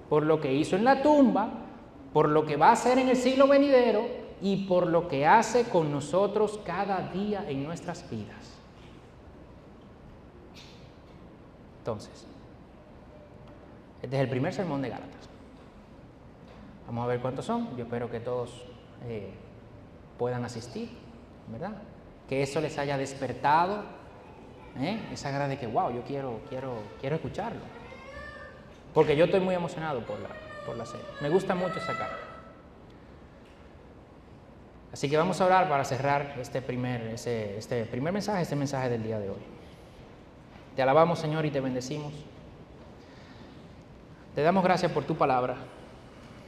por lo que hizo en la tumba, por lo que va a hacer en el siglo venidero y por lo que hace con nosotros cada día en nuestras vidas. Entonces, este es el primer sermón de Gálatas. Vamos a ver cuántos son. Yo espero que todos puedan asistir, ¿verdad? Que eso les haya despertado esa gana de que, wow, yo quiero escucharlo. Porque yo estoy muy emocionado por la serie. Me gusta mucho esa carta. Así que vamos a orar para cerrar este primer mensaje, este mensaje del día de hoy. Te alabamos, Señor, y te bendecimos. Te damos gracias por tu palabra.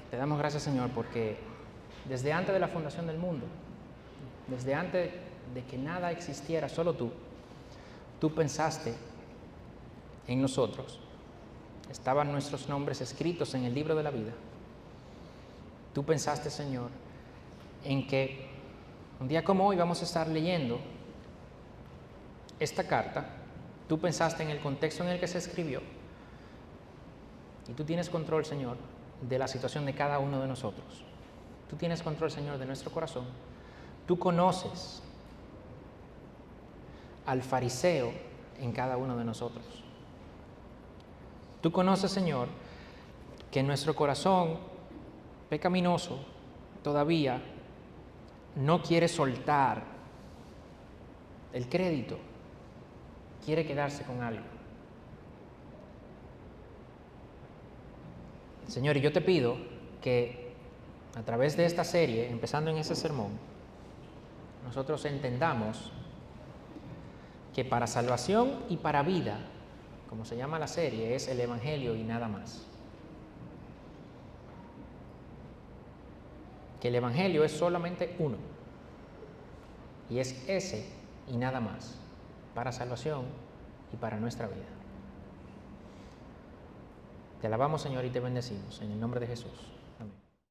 Te damos gracias, Señor, porque desde antes de la fundación del mundo, desde antes de que nada existiera, solo tú pensaste en nosotros. Estaban nuestros nombres escritos en el libro de la vida. Tú pensaste, Señor, en que un día como hoy vamos a estar leyendo esta carta. Tú pensaste en el contexto en el que se escribió. Y tú tienes control, Señor, de la situación de cada uno de nosotros. Tú tienes control, Señor, de nuestro corazón. Tú conoces al fariseo en cada uno de nosotros. Tú conoces, Señor, que nuestro corazón pecaminoso todavía no quiere soltar el crédito, quiere quedarse con algo. Señor, y yo te pido que a través de esta serie, empezando en ese sermón, nosotros entendamos que para salvación y para vida, como se llama la serie, es el Evangelio y nada más. Que el Evangelio es solamente uno, y es ese y nada más, para salvación y para nuestra vida. Te alabamos, Señor, y te bendecimos en el nombre de Jesús.